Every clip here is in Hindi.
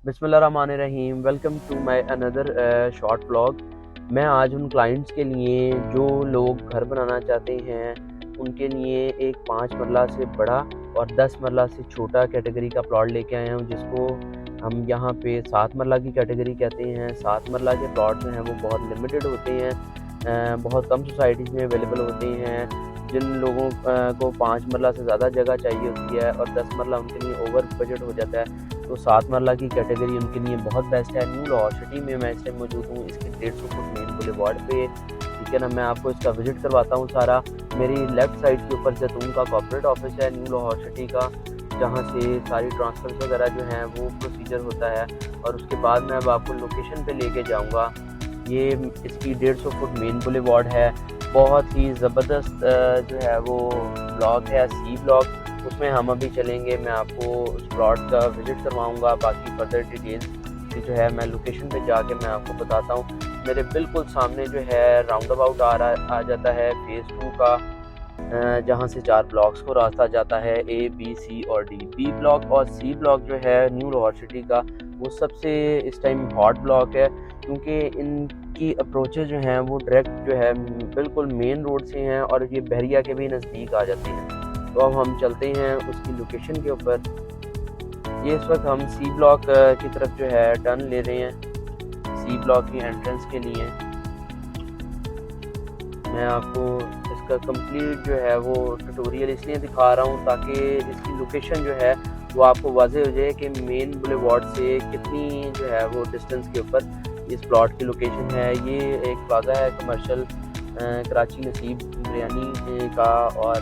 बिस्मिल्लाहिर्रहमानिर्रहीम। Welcome to my another short vlog. मैं आज उन क्लाइंट्स के लिए जो लोग घर बनाना चाहते हैं उनके लिए एक 5 मरला से बड़ा और 10 मरला से छोटा कैटेगरी का प्लॉट लेके आया हूँ, जिसको हम यहाँ पे 7 मरला की कैटेगरी कहते हैं। 7 मरला के प्लॉट जो हैं वो बहुत लिमिटेड होते हैं, बहुत कम सोसाइटीज़ में अवेलेबल होते हैं। जिन लोगों को 5 मरला से ज़्यादा जगह चाहिए होती है और 10 मरला उनके लिए ओवर बजट हो जाता है, तो 7 मरला की कैटेगरी उनके लिए बहुत बेस्ट है। न्यू लाहौर सिटी में मैं इस टाइम मौजूद हूँ, इसके 150 फुट मेन बुलेवार्ड पे। ठीक है ना, मैं आपको इसका विजिट करवाता हूँ सारा। मेरी लेफ़्ट साइड के ऊपर जैतून का कॉर्पोरेट ऑफिस है न्यू लाहौर सिटी का, जहाँ से सारी ट्रांसफ़र वगैरह जो हैं वो प्रोसीजर होता है। और उसके बाद मैं अब आपको लोकेशन पे लेके जाऊँगा। ये इसकी 150 फुट मेन बुलेवार्ड है। बहुत ही ज़बरदस्त जो है वो ब्लॉक है, सी ब्लॉक। उसमें हम अभी चलेंगे, मैं आपको उस प्लॉट का विज़िट करवाऊंगा। बाकी फर्दर डिटेल्स की जो है मैं लोकेशन पे जाके मैं आपको बताता हूँ। मेरे बिल्कुल सामने जो है राउंड अबाउट आ जाता है फेज़ 2 का, जहाँ से 4 ब्लॉक्स को रास्ता जाता है, ए बी सी और डी। बी ब्लॉक और सी ब्लॉक जो है न्यू लाहौर सिटी का, वो सबसे इस टाइम हॉट ब्लॉक है, क्योंकि इनकी अप्रोचेज जो हैं वो डायरेक्ट जो है बिल्कुल मेन रोड से हैं और ये बहरिया के भी नज़दीक आ जाते हैं। तो अब हम चलते हैं उसकी लोकेशन के ऊपर। ये इस वक्त हम सी ब्लॉक की तरफ जो है टर्न ले रहे हैं, सी ब्लॉक की एंट्रेंस के लिए। मैं आपको इसका कंप्लीट जो है वो ट्यूटोरियल इसलिए दिखा रहा हूँ ताकि इसकी लोकेशन जो है वो आपको वाज़ेह हो जाए कि मेन बुलेवार्ड से कितनी जो है वो डिस्टेंस के ऊपर इस प्लॉट की लोकेशन है। ये एक प्लाजा है कमर्शियल कराची नसीब बिरयानी का, और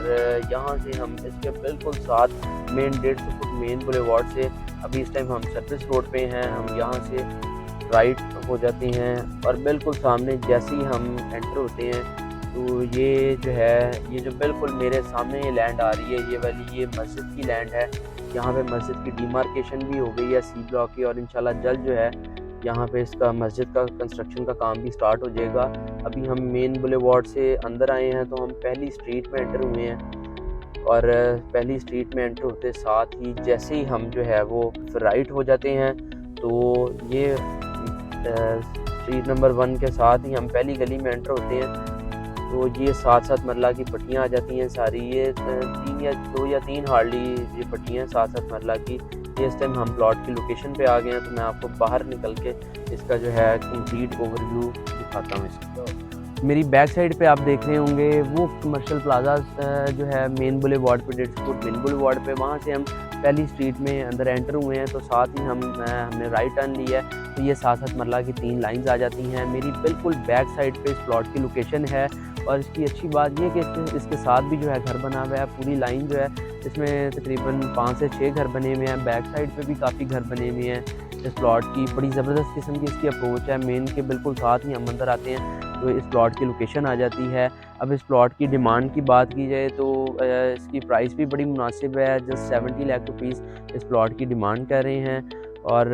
यहाँ से हम इसके बिल्कुल साथ मेन 150 फुट मेन बुलेवार्ड से, अभी इस टाइम हम सर्विस रोड पे हैं, हम यहाँ से राइट हो जाते हैं और बिल्कुल सामने जैसे ही हम एंटर होते हैं तो ये जो है, ये जो बिल्कुल मेरे सामने ये लैंड आ रही है, ये वाली ये मस्जिद की लैंड है। यहाँ पे मस्जिद की डिमार्केशन भी हो गई है सी ब्लॉक की, और इंशाल्लाह जल्द जो है यहाँ पे इसका मस्जिद का कंस्ट्रक्शन का काम भी स्टार्ट हो जाएगा। अभी हम मेन बुलेवार्ड से अंदर आए हैं, तो हम पहली स्ट्रीट में एंटर हुए हैं, और पहली स्ट्रीट में एंटर होते साथ ही जैसे ही हम जो है वो राइट हो जाते हैं, तो ये स्ट्रीट नंबर 1 के साथ ही हम पहली गली में एंटर होते हैं। तो ये 7-7 मरला की पट्टियाँ आ जाती हैं सारी, ये 2 या 3 हार्डली ये पट्टियाँ 7-7 मरला की। ये इस टाइम हम प्लॉट की लोकेशन पे आ गए हैं, तो मैं आपको बाहर निकल के इसका जो है कंप्लीट ओवरव्यू दिखाता हूँ इसका। मेरी बैक साइड पे आप देख रहे होंगे वो कमर्शियल प्लाजा जो है मेन बुलेवार्ड पे, 150 फुट मेन बुलेवार्ड पे, वहाँ से हम पहली स्ट्रीट में अंदर एंटर हुए हैं। तो साथ ही हमने राइट टर्न लिया है, तो ये 7-7 मरला की 3 लाइंस आ जाती हैं। मेरी बिल्कुल बैक साइड पे इस प्लॉट की लोकेशन है, और इसकी अच्छी बात ये है कि इसके साथ भी जो है घर बना हुआ है। पूरी लाइन जो है इसमें तकरीबन 5 से 6 घर बने हुए हैं। बैक साइड पे भी काफ़ी घर बने हुए हैं इस प्लॉट की। बड़ी ज़बरदस्त किस्म की इसकी अप्रोच है। मेन के बिल्कुल साथ ही हम अंदर आते हैं तो इस प्लॉट की लोकेशन आ जाती है। अब इस प्लॉट की डिमांड की बात की जाए तो इसकी प्राइस भी बड़ी मुनासिब है। जस्ट 70 लाख रुपीज़ इस प्लॉट की डिमांड कर रहे हैं, और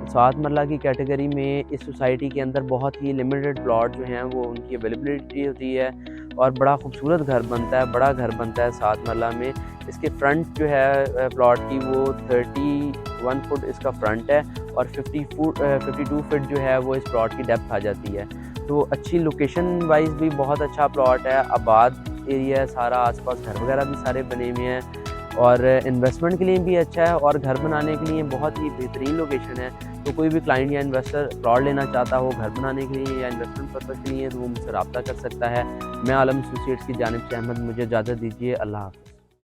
7 मरला की कैटेगरी में इस सोसाइटी के अंदर बहुत ही लिमिटेड प्लॉट जो हैं वो उनकी अवेलेबिलिटी होती है, और बड़ा खूबसूरत घर बनता है, बड़ा घर बनता है 7 मरला में। इसके फ्रंट जो है प्लॉट की वो 31 फुट इसका फ्रंट है, और 52 फुट जो है वो इस प्लॉट की डेप्थ आ जाती है। तो अच्छी लोकेशन वाइज भी बहुत अच्छा प्लॉट है, आबाद एरिया है सारा, आसपास घर वगैरह भी सारे बने हुए हैं, और इन्वेस्टमेंट के लिए भी अच्छा है, और घर बनाने के लिए बहुत ही बेहतरीन लोकेशन है। तो कोई भी क्लाइंट या इन्वेस्टर प्लॉट लेना चाहता हो घर बनाने के लिए या इन्वेस्टमेंट पर्पज़ के लिए, तो वो मुझसे रब्ता कर सकता है। मैं आलम एसोसिएट्स की जानिब से अहमद, मुझे इजाज़त दीजिए। अल्लाह हाफ़िज़।